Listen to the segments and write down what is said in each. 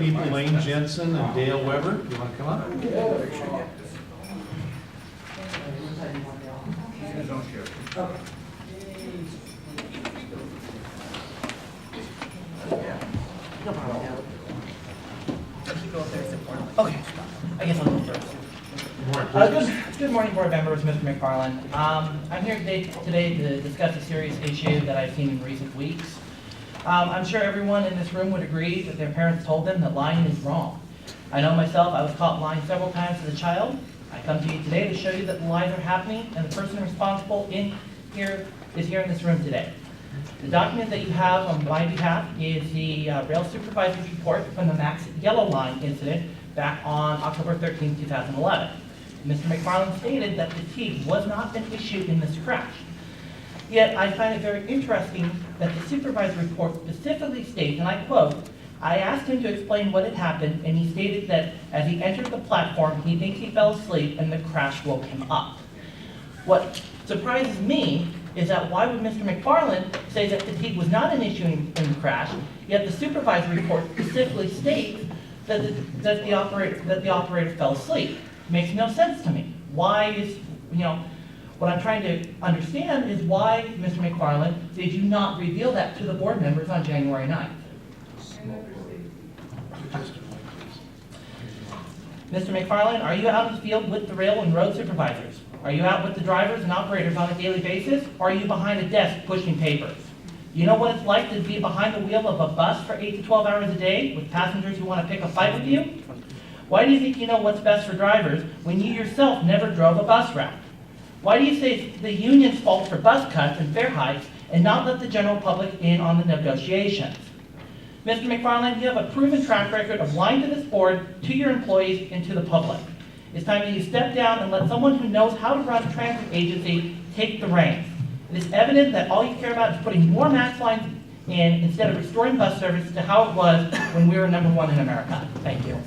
People Lane Jensen and Dale Weber, you want to come up? Okay, I guess I'll go first. Good morning, board members, Mr. McFarland. I'm here today to discuss a serious issue that I've seen in recent weeks. I'm sure everyone in this room would agree that their parents told them that lying is wrong. I know myself, I was caught lying several times as a child. I come to you today to show you that the lies are happening and the person responsible is here in this room today. The document that you have on my behalf is the rail supervisor's report from the Max Yellow Line incident back on October 13, 2011. Mr. McFarland stated that fatigue was not an issue in this crash. Yet I find it very interesting that the supervisor's report specifically states, and I quote, "I asked him to explain what had happened, and he stated that as he entered the platform, he thinks he fell asleep and the crash woke him up." What surprises me is that why would Mr. McFarland say that fatigue was not an issue in the crash, yet the supervisor's report specifically states that the operator fell asleep? Makes no sense to me. Why is, what I'm trying to understand is why, Mr. McFarland, did you not reveal that to the board members on January 9th? Mr. McFarland, are you out in the field with the rail and road supervisors? Are you out with the drivers and operators on a daily basis? Or are you behind a desk pushing papers? You know what it's like to be behind the wheel of a bus for 8 to 12 hours a day with passengers who want to pick a fight with you? Why do you think you know what's best for drivers when you yourself never drove a bus route? Why do you say it's the union's fault for bus cuts and fare hikes and not let the general public in on the negotiations? Mr. McFarland, you have a proven track record of lying to this board, to your employees, and to the public. It's time that you step down and let someone who knows how to run a transit agency take the reins. It is evident that all you care about is putting more MAX lines in instead of restoring bus service to how it was when we were #1 in America. Thank you.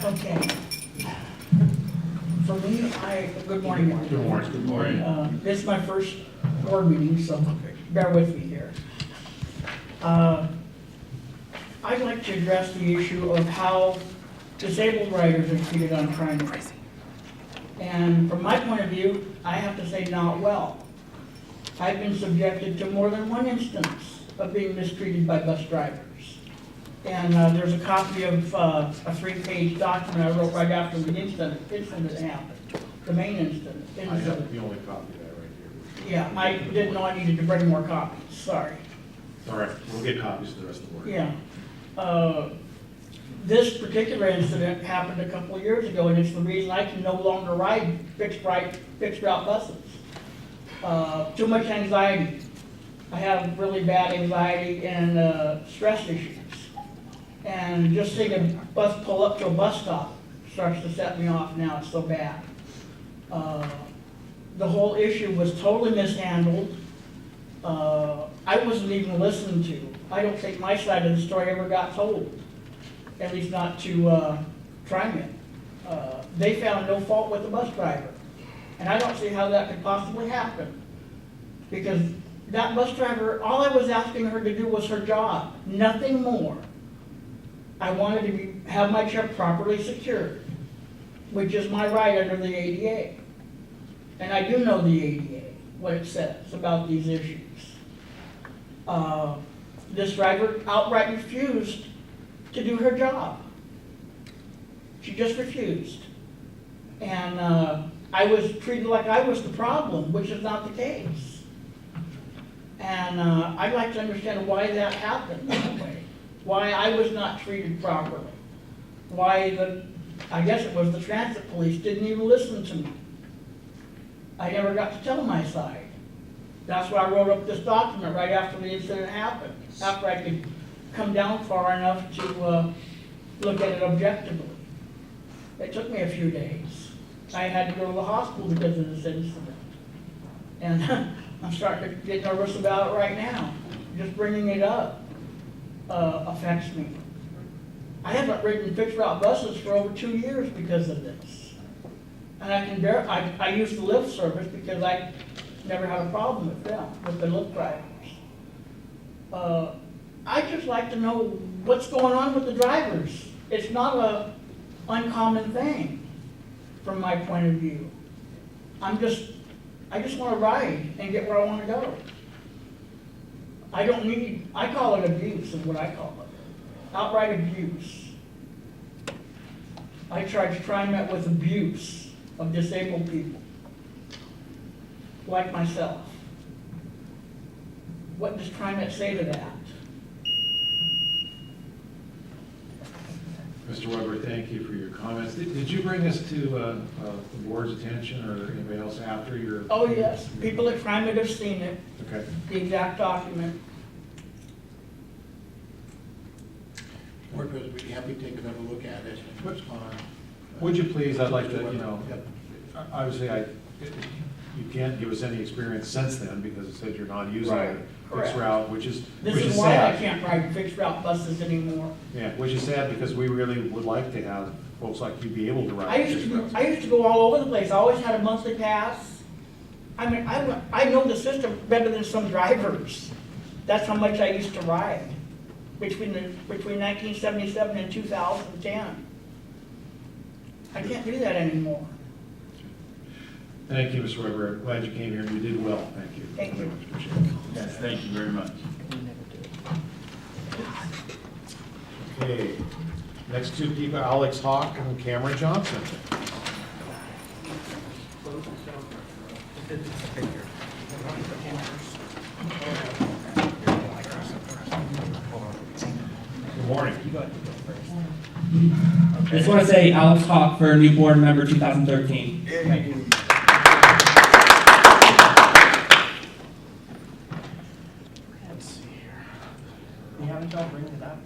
Okay. For me, good morning. Good morning. Good morning. This is my first board meeting, so bear with me here. I'd like to address the issue of how disabled riders are treated on TriMet. And from my point of view, I have to say not well. I've been subjected to more than one instance of being mistreated by bus drivers. And there's a copy of a 3-page document I wrote right after the incident happened, the main incident. I have the only copy of that right here. Yeah, I didn't know I needed to bring more copies, sorry. All right, we'll get copies to the rest of the board. Yeah. This particular incident happened a couple of years ago, and it's the reason I can no longer ride fixed route buses. Too much anxiety. I have really bad anxiety and stress issues. And just seeing a bus pull up to a bus stop starts to set me off now. It's so bad. The whole issue was totally mishandled. I wasn't even listened to. I don't think my side of the story ever got told, at least not to TriMet. They found no fault with the bus driver. And I don't see how that could possibly happen. Because that bus driver, all I was asking her to do was her job, nothing more. I wanted to have my check properly secured, which is my right under the ADA. And I do know the ADA, what it says about these issues. This driver outright refused to do her job. She just refused. And I was treated like I was the problem, which is not the case. And I'd like to understand why that happened that way. Why I was not treated properly. Why I guess it was the transit police didn't even listen to me. I never got to tell my side. That's why I wrote up this document right after the incident happened, after I could come down far enough to look at it objectively. It took me a few days. I had to go to the hospital because of this incident. And I'm starting to get nervous about it right now. Just bringing it up affects me. I haven't ridden fixed route buses for over 2 years because of this. And I use the Lyft service because I never had a problem with them, with the Lyft drivers. I just like to know what's going on with the drivers. It's not a uncommon thing from my point of view. I just want to ride and get where I want to go. I call it abuse is what I call it. Outright abuse. I charge TriMet with abuse of disabled people, like myself. What does TriMet say to that? Mr. Weber, thank you for your comments. Did you bring this to the board's attention or anybody else after your? Oh, yes, people at TriMet have seen it, Okay. the exact document. Board President, we'd be happy to take another look at it and respond. Would you please, I'd like to, obviously you can't give us any experience since then because it said you're not using Right, a fixed correct. route, which is Why I sad. can't ride fixed route buses anymore. Yeah, which is sad because we really would like to have folks like you be able to ride I used fixed routes. to go all over the place. I always had a monthly pass. I mean, I know the system better than some drivers. That's how much I used to ride between 1977 and 2010. I can't do that anymore. Thank you, Mr. Weber. Glad you came here. You did well. Thank you. Thank you. Appreciate it. Yes, thank you very much. Okay, next two people, Alex Hawk and Cameron Johnson. Good morning. I just want to say Alex Hawk for new board member 2013. Let's see here. You haven't y'all bring it up?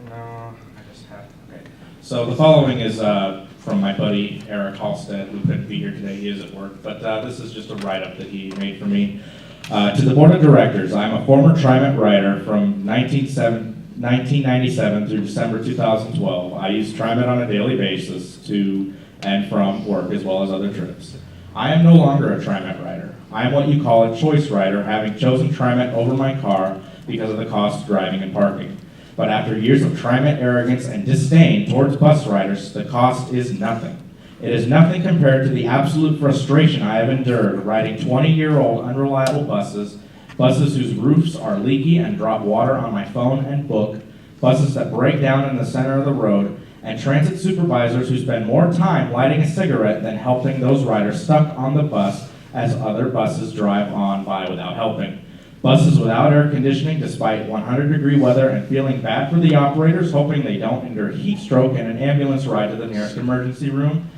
No, I just have. Okay. So the following is from my buddy Eric Halstead, who couldn't be here today. He is at work, but this is just a write-up that he made for me. To the board of directors, I'm a former TriMet writer from 1997 through December 2012. I use TriMet on a daily basis to and from work as well as other trips. I am no longer a TriMet rider. I am what you call a choice rider, having chosen TriMet over my car because of the cost of driving and parking. But after years of TriMet arrogance and disdain towards bus riders, the cost is nothing. It is nothing compared to the absolute frustration I have endured riding 20-year-old unreliable buses whose roofs are leaky and drop water on my phone and book, buses that break down in the center of the road, and transit supervisors who spend more time lighting a cigarette than helping those riders stuck on the bus as other buses drive on by without helping. Buses without air conditioning despite 100-degree weather and feeling bad for the operators, hoping they don't endure heat stroke and an ambulance ride to the nearest emergency room.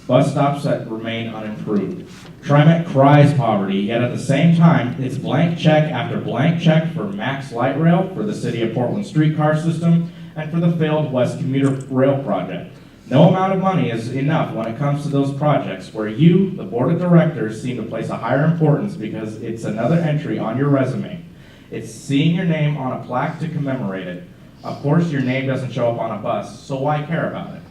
Bus stops that remain unimproved. TriMet cries poverty, yet at the same time, it's blank check after blank check for Max Light Rail, for the City of Portland streetcar system, and for the failed West Commuter Rail project. No amount of money is enough when it comes to those projects where you, the board of directors, seem to place a higher importance because it's another entry on your resume. It's seeing your name on a plaque to commemorate it. Of course, your name doesn't show up on a bus, so why care about it?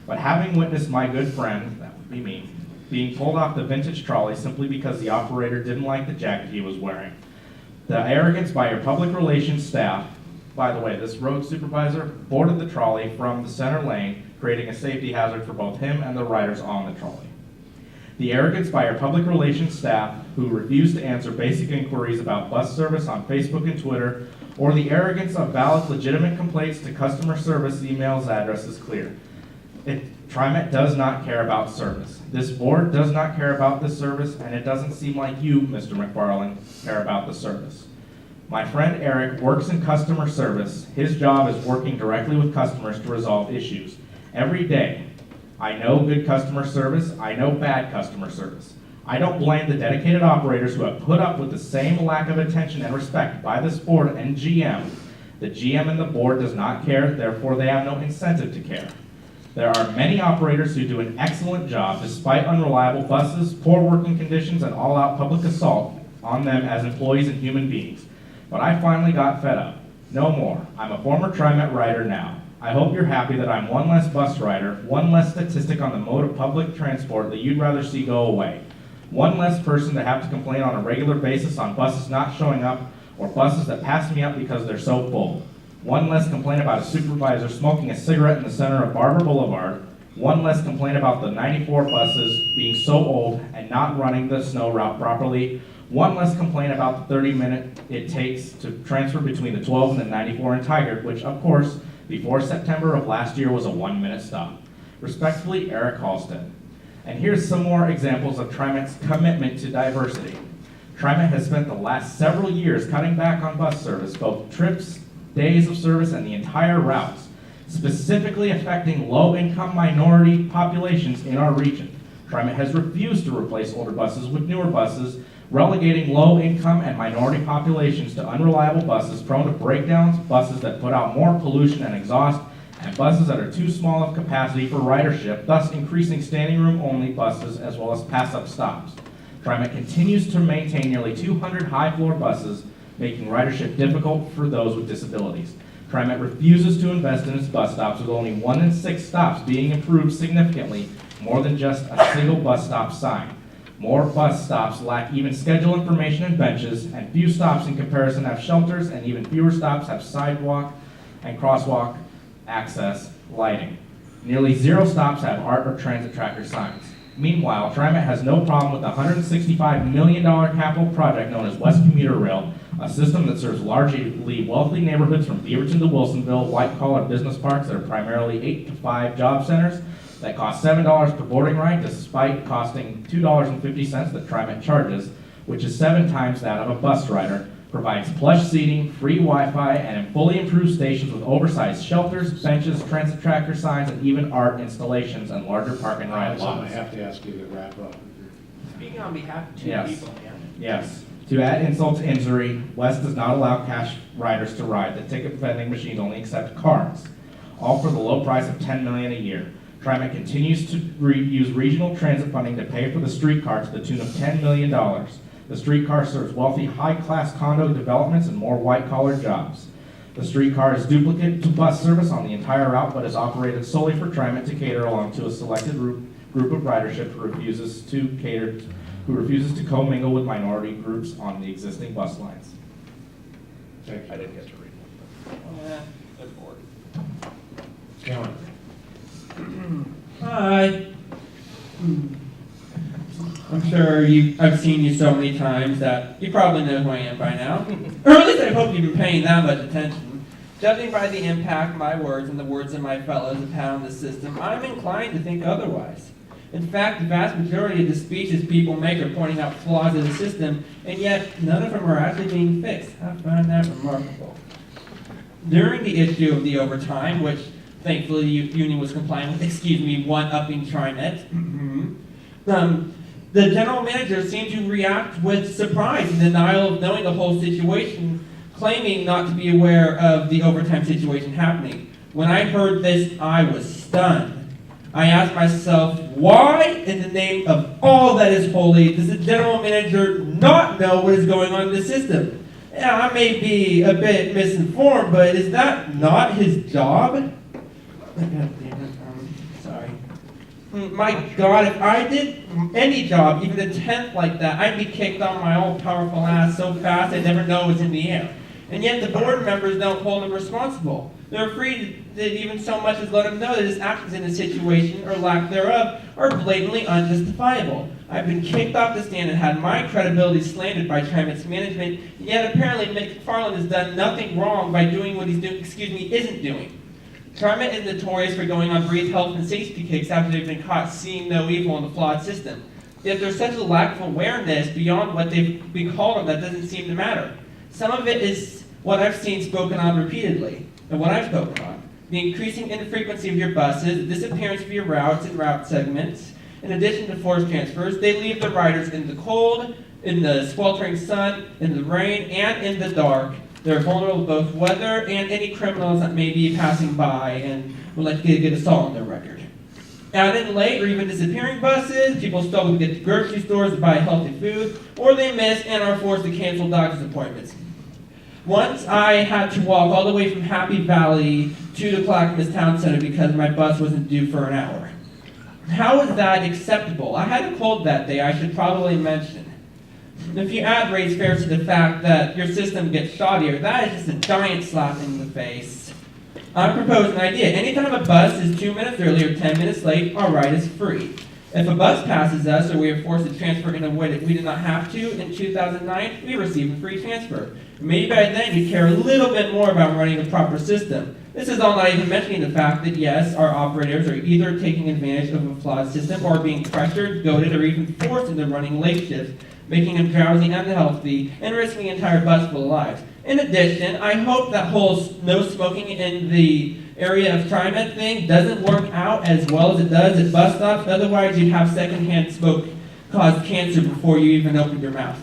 But having witnessed my good friend, that would be me, being pulled off the vintage trolley simply because the operator didn't like the jacket he was wearing. The arrogance by your public relations staff, by the way, this road supervisor boarded the trolley from the center lane, creating a safety hazard for both him and the riders on the trolley. The arrogance by your public relations staff who refused to answer basic inquiries about bus service on Facebook and Twitter, or the arrogance of valid legitimate complaints to customer service emails address is clear. TriMet does not care about service. This board does not care about this service, and it doesn't seem like you, Mr. McFarland, care about the service. My friend Eric works in customer service. His job is working directly with customers to resolve issues. Every day, I know good customer service, I know bad customer service. I don't blame the dedicated operators who have put up with the same lack of attention and respect by this board and GM. The GM and the board does not care, therefore they have no incentive to care. There are many operators who do an excellent job despite unreliable buses, poor working conditions, and all-out public assault on them as employees and human beings. But I finally got fed up. No more. I'm a former TriMet rider now. I hope you're happy that I'm one less bus rider, one less statistic on the mode of public transport that you'd rather see go away. One less person to have to complain on a regular basis on buses not showing up, or buses that pass me up because they're so full. One less complaint about a supervisor smoking a cigarette in the center of Barber Boulevard. One less complaint about the 94 buses being so old and not running the snow route properly. One less complaint about the 30-minute it takes to transfer between the 12 and the 94 in Tigard, which of course, before September of last year was a 1-minute stop. Respectfully, Eric Halstead. And here's some more examples of TriMet's commitment to diversity. TriMet has spent the last several years cutting back on bus service, both trips, days of service, and the entire routes, specifically affecting low-income minority populations in our region. TriMet has refused to replace older buses with newer buses, relegating low-income and minority populations to unreliable buses prone to breakdowns, buses that put out more pollution and exhaust, and buses that are too small of capacity for ridership, thus increasing standing room only buses as well as pass-up stops. TriMet continues to maintain nearly 200 high-floor buses, making ridership difficult for those with disabilities. TriMet refuses to invest in its bus stops, with only 1 in 6 stops being improved significantly, more than just a single bus stop sign. More bus stops lack even schedule information and benches, and few stops in comparison have shelters, and even fewer stops have sidewalk and crosswalk access lighting. Nearly 0 stops have art or transit tracker signs. Meanwhile, TriMet has no problem with the $165 million capital project known as West Commuter Rail, a system that serves largely wealthy neighborhoods from Beaverton to Wilsonville, white-collar business parks that are primarily 8 to 5 job centers that cost $7 per boarding ride, despite costing $2.50 that TriMet charges, which is 7 times that of a bus rider, provides plush seating, free Wi-Fi, and fully improved stations with oversized shelters, benches, transit tracker signs, and even art installations and larger park and ride Alexander, I lots. have to ask you to wrap up. Speaking on behalf of two Yes. people, yeah. Yes. To add insult to injury, West does not allow cash riders to ride. The ticket vending machines only accept cards, all for the low price of $10 million a year. TriMet continues to use regional transit funding to pay for the streetcar to the tune of $10 million. The streetcar serves wealthy, high-class condo developments and more white-collar jobs. The streetcar is duplicate to bus service on the entire route, but is operated solely for TriMet to cater along to a selected group of ridership who refuses to commingle with minority groups on the existing bus lines. Thank you. I didn't get to read one. That's bored. Cameron. Hi. I'm sure I've seen you so many times that you probably know who I am by now. Or at least I hope you've been paying that much attention. Judging by the impact my words and the words of my fellows have had on the system, I'm inclined to think otherwise. In fact, the vast majority of the speeches people make are pointing out flaws in the system, and yet none of them are actually being fixed. I find that remarkable. During the issue of the overtime, which thankfully the union was complying with, one-upping TriMet, the general manager seemed to react with surprise and denial of knowing the whole situation, claiming not to be aware of the overtime situation happening. When I heard this, I was stunned. I asked myself, why in the name of all that is holy does the general manager not know what is going on in the system? Yeah, I may be a bit misinformed, but is that not his job? Sorry. My God, if I did any job, even a tenth like that, I'd be kicked on my all-powerful ass so fast I'd never know it was in the air. And yet the board members don't hold him responsible. They're afraid that even so much as let him know that his actions in the situation, or lack thereof, are blatantly unjustifiable. I've been kicked off the stand and had my credibility slandered by TriMet's management, and yet apparently McFarland has done nothing wrong by doing what he's isn't doing. TriMet is notorious for going on brief health and safety kicks after they've been caught seeing no evil in the flawed system. Yet there's such a lack of awareness beyond what they've been called on that doesn't seem to matter. Some of it is what I've seen spoken on repeatedly, and what I've spoken on. The increasing infrequency of your buses, the disappearance of your routes and route segments. In addition to forced transfers, they leave the riders in the cold, in the sweltering sun, in the rain, and in the dark. They're vulnerable to both weather and any criminals that may be passing by and would like to get assault on their record. Add in late or even disappearing buses, people struggle to get to grocery stores to buy healthy food, or they miss and are forced to cancel doctor's appointments. Once I had to walk all the way from Happy Valley to the Clackamas Town Center because my bus wasn't due for an hour. How is that acceptable? I had a cold that day, I should probably mention. If you add raised fares to the fact that your system gets shoddier, that is just a giant slap in the face. I propose an idea. Anytime a bus is 2 minutes early or 10 minutes late, our ride is free. If a bus passes us or we are forced to transfer in a way that we did not have to in 2009, we receive a free transfer. Maybe by then you care a little bit more about running the proper system. This is all not even mentioning the fact that yes, our operators are either taking advantage of a flawed system or being pressured, goaded, or even forced into running late shifts, making them drowsy and unhealthy, and risking the entire bus full of lives. In addition, I hope that whole no smoking in the area of TriMet thing doesn't work out as well as it does at bus stops. Otherwise, you'd have secondhand smoke cause cancer before you even opened your mouth.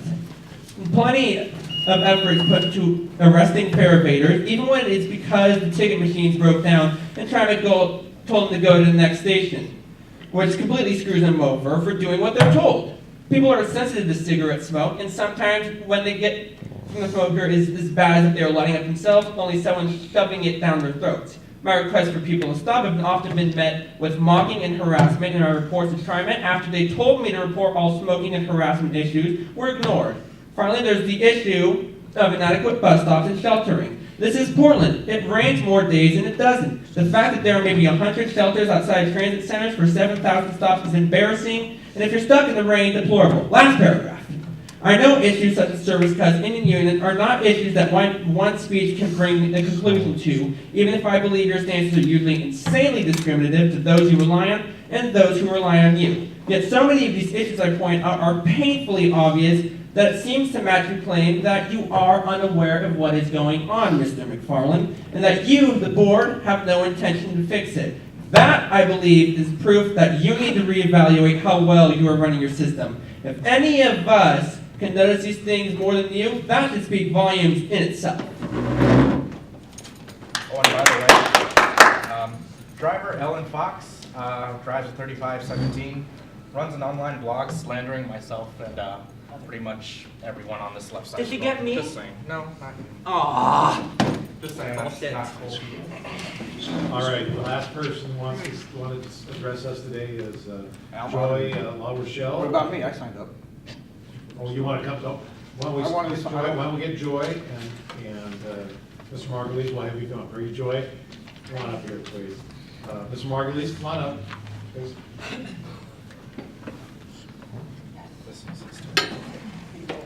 Plenty of efforts put to arresting fare evaders, even when it's because the ticket machines broke down and TriMet told them to go to the next station, which completely screws them over for doing what they're told. People are sensitive to cigarette smoke, and sometimes when they get from the smoker is as bad as if they were lighting up themselves, only someone shoving it down their throats. My requests for people to stop have often been met with mocking and harassment in our reports to TriMet after they told me to report all smoking and harassment issues were ignored. Finally, there's the issue of inadequate bus stops and sheltering. This is Portland. It rains more days than it doesn't. The fact that there are maybe 100 shelters outside transit centers for 7,000 stops is embarrassing, and if you're stuck in the rain, deplorable. Last paragraph. I know issues such as service cuts in union are not issues that one speech can bring a conclusion to, even if I believe your stances are usually insanely discriminative to those you rely on and those who rely on you. Yet so many of these issues I point out are painfully obvious that it seems to match your claim that you are unaware of what is going on, Mr. McFarland, and that you, the board, have no intention to fix it. That, I believe, is proof that you need to reevaluate how well you are running your system. If any of us can notice these things more than you, that should speak volumes in itself. Oh, and by the way, driver Ellen Fox drives a 3517, runs an online blog slandering myself and pretty much everyone on this left side. Did she get me? Just saying. No, not you. Aww. Just saying, that's Bullshit. not cool. All right, the last person wanted to address us today is Al Joy La Rochelle. What about me? I signed up. Oh, you want to come, oh, why don't we, I wanted to- get Joy, why don't we get Joy and Mr. Margulies, we'll have you come up. Are you Joy? Come on up here, please. Mr. Margulies, come on up, please.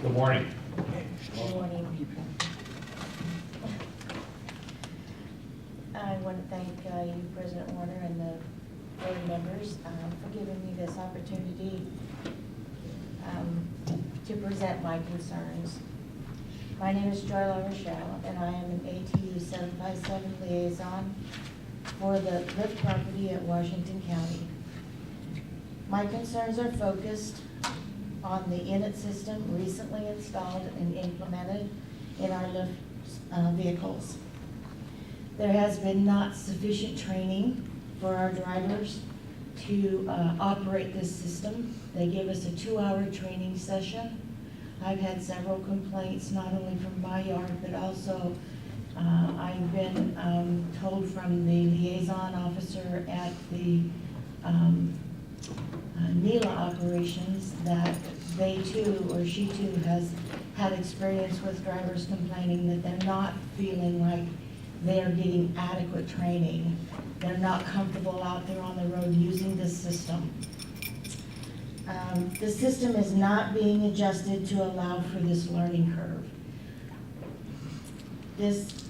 Good morning. Good morning. I want to thank you, President Warner, and the board members for giving me this opportunity to present my concerns. My name is Joy La Rochelle, and I am an ATU 757 liaison for the Lyft property at Washington County. My concerns are focused on the INIT system recently installed and implemented in our Lyft vehicles. There has been not sufficient training for our drivers to operate this system. They give us a 2-hour training session. I've had several complaints, not only from my yard, but also I've been told from the liaison officer at the NELA operations that they too, or she too, has had experience with drivers complaining that they're not feeling like they're getting adequate training. They're not comfortable out there on the road using this system. The system is not being adjusted to allow for this learning curve. This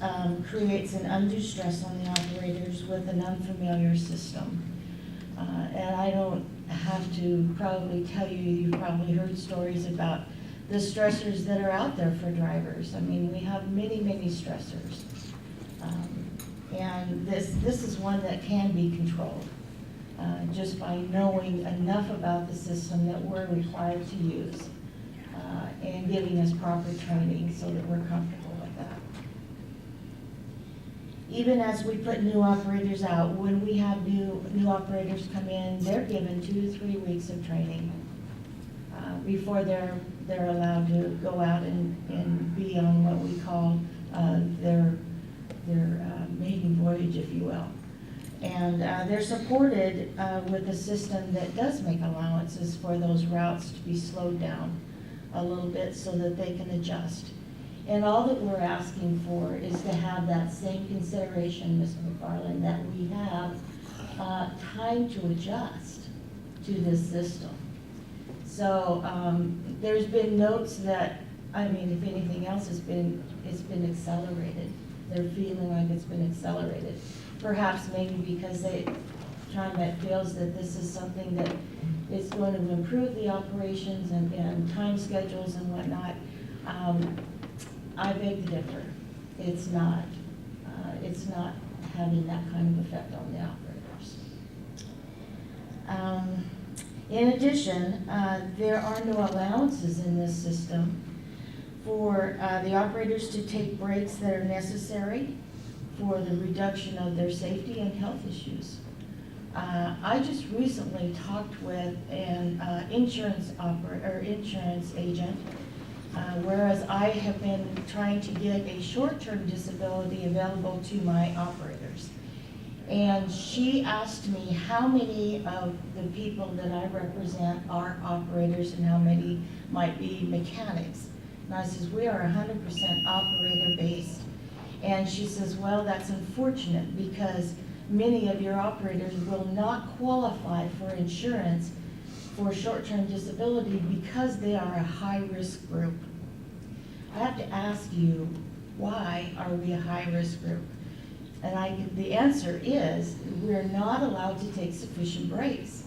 creates an undue stress on the operators with an unfamiliar system. And I don't have to probably tell you, you've probably heard stories about the stressors that are out there for drivers. I mean, we have many, many stressors. And this is one that can be controlled just by knowing enough about the system that we're required to use and giving us proper training so that we're comfortable with that. Even as we put new operators out, when we have new operators come in, they're given 2 to 3 weeks of training before they're allowed to go out and be on what we call their maiden voyage, if you will. And they're supported with a system that does make allowances for those routes to be slowed down a little bit so that they can adjust. And all that we're asking for is to have that same consideration, Mr. McFarland, that we have time to adjust to this system. So there's been notes that, I mean, if anything else, it's been accelerated. They're feeling like it's been accelerated. Perhaps maybe because TriMet feels that this is something that is going to improve the operations and time schedules and whatnot. I beg to differ. It's not having that kind of effect on the operators. In addition, there are no allowances in this system for the operators to take breaks that are necessary for the reduction of their safety and health issues. I just recently talked with an insurance agent, whereas I have been trying to get a short-term disability available to my operators. And she asked me how many of the people that I represent are operators and how many might be mechanics. And I says, we are 100% operator-based. And she says, well, that's unfortunate because many of your operators will not qualify for insurance for short-term disability because they are a high-risk group. I have to ask you, why are we a high-risk group? And the answer is, we're not allowed to take sufficient breaks.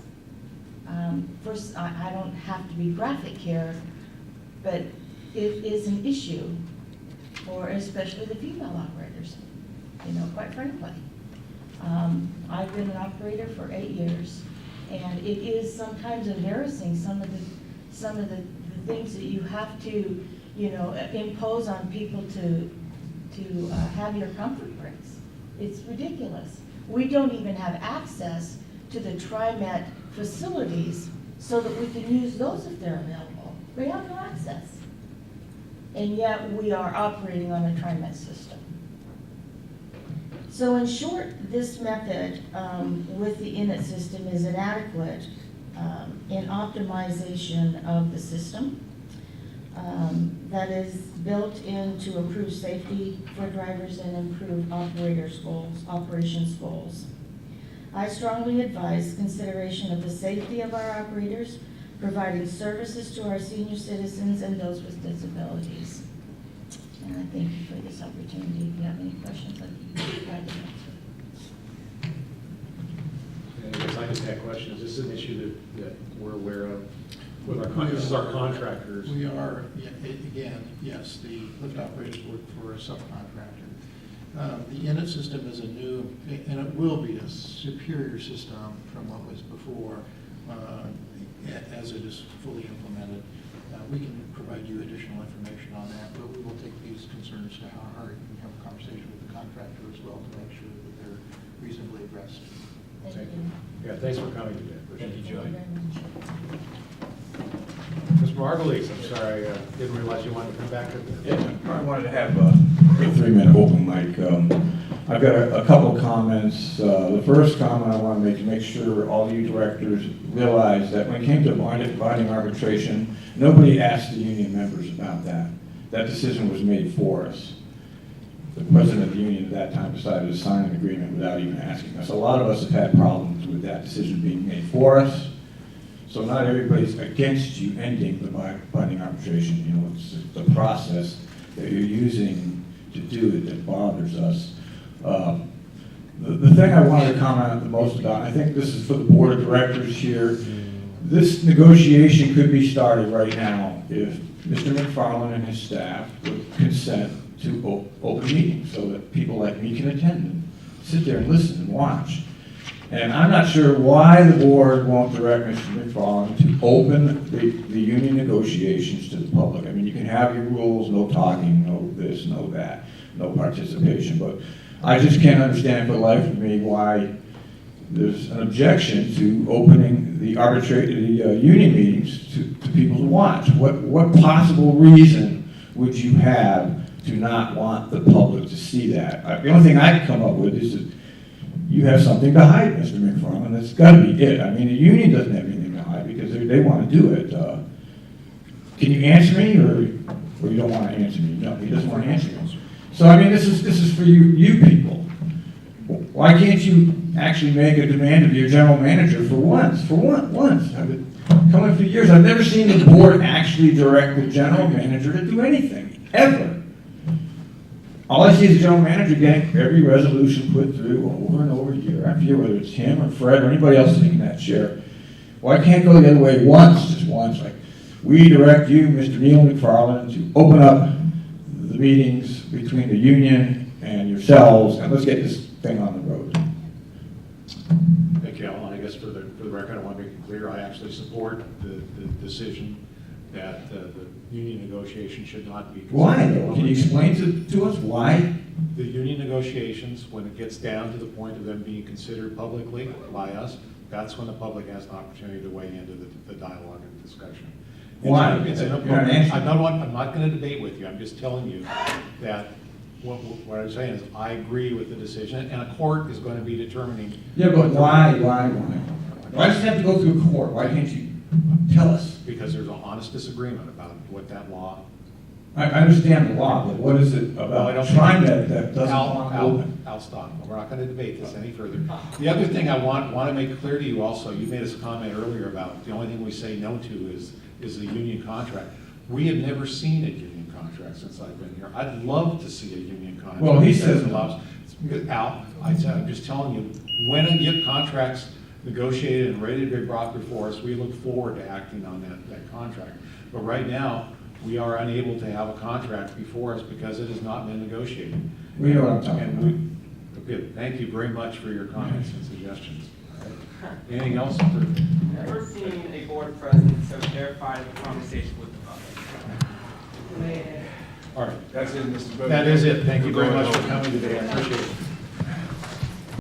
First, I don't have to be graphic here, but it is an issue for especially the female operators, quite frankly. I've been an operator for 8 years, and it is sometimes embarrassing, some of the things that you have to, impose on people to have your comfort breaks. It's ridiculous. We don't even have access to the TriMet facilities so that we can use those if they're available. We have no access. And yet we are operating on a TriMet system. So in short, this method with the init system is inadequate in optimization of the system that is built in to improve safety for drivers and improve operations goals. I strongly advise consideration of the safety of our operators, providing services to our senior citizens and those with disabilities. And I thank you for this opportunity. If you have any questions, I'd be glad to answer. And I guess I just had questions. This is an issue that we're aware of with this is our contractors. We are, again, yes, the lift operators work for a subcontractor. The init system is a new, and it will be a superior system from what was before, as it is fully implemented. We can provide you additional information on that, but we will take these concerns to heart and have a conversation with the contractor as well to make sure that they're reasonably addressed. Thank you. Yeah, thanks for coming today. Thank you, Joey. Mr. Margulies, I'm sorry, didn't realize you wanted to come back to this. Yeah, I wanted to have a 3-minute open mic. I've got a couple comments. The first comment I want to make sure all you directors realize that when it came to binding arbitration, nobody asked the union members about that. That decision was made for us. The president of the union at that time decided to sign an agreement without even asking us. A lot of us have had problems with that decision being made for us. So not everybody's against you ending the binding arbitration. It's the process that you're using to do it that bothers us. The thing I wanted to comment the most about, and I think this is for the board of directors here, this negotiation could be started right now if Mr. McFarland and his staff would consent to open meetings so that people like me can attend and sit there and listen and watch. And I'm not sure why the board won't direct Mr. McFarland to open the union negotiations to the public. I mean, you can have your rules, no talking, no this, no that, no participation, but I just can't understand for the life of me why there's an objection to opening the union meetings to people to watch. What possible reason would you have to not want the public to see that? The only thing I can come up with is that you have something to hide, Mr. McFarland. That's got to be it. I mean, the union doesn't have anything to hide because they want to do it. Can you answer me, or you don't want to answer me? No, he doesn't want to answer me. So, I mean, this is for you people. Why can't you actually make a demand of your general manager for once? I've been coming for years. I've never seen the board actually direct the general manager to do anything, ever. All I see is the general manager getting every resolution put through over and over, year after year, whether it's him or Fred or anybody else sitting in that chair. Why can't it go the other way once, just once, like, we direct you, Mr. Neil McFarland, to open up the meetings between the union and yourselves, and let's get this thing on the road. Thank you, Alan. I guess for the record, I want to make it clear, I actually support the decision that the union negotiation should not be. Why, though? Can you explain to us why? The union negotiations, when it gets down to the point of them being considered publicly by us, that's when the public has an opportunity to weigh into the dialogue and discussion. Why? I'm not going to debate with you. I'm just telling you that what I'm saying is I agree with the decision, and a court is going to be determining. Yeah, but why? Why does it have to go through court? Why can't you tell us? Because there's an honest disagreement about what that law. I understand the law, but what is it about TriMet that doesn't want to open? I'll stop. We're not going to debate this any further. The other thing I want to make clear to you also, you made us a comment earlier about the only thing we say no to is the union contract. We have never seen a union contract since I've been here. I'd love to see a union contract. Well, he says no. Al, I'm just telling you, when a union contract's negotiated and ready to be brought before us, we look forward to acting on that contract. But right now, we are unable to have a contract before us because it has not been negotiated. We know what I'm talking about. Okay, thank you very much for your comments and suggestions. Anything else? Never seen a board president so terrified of a conversation with the public. All right. That's it, Mr. President. That is it. Thank you very much for coming today. I appreciate it.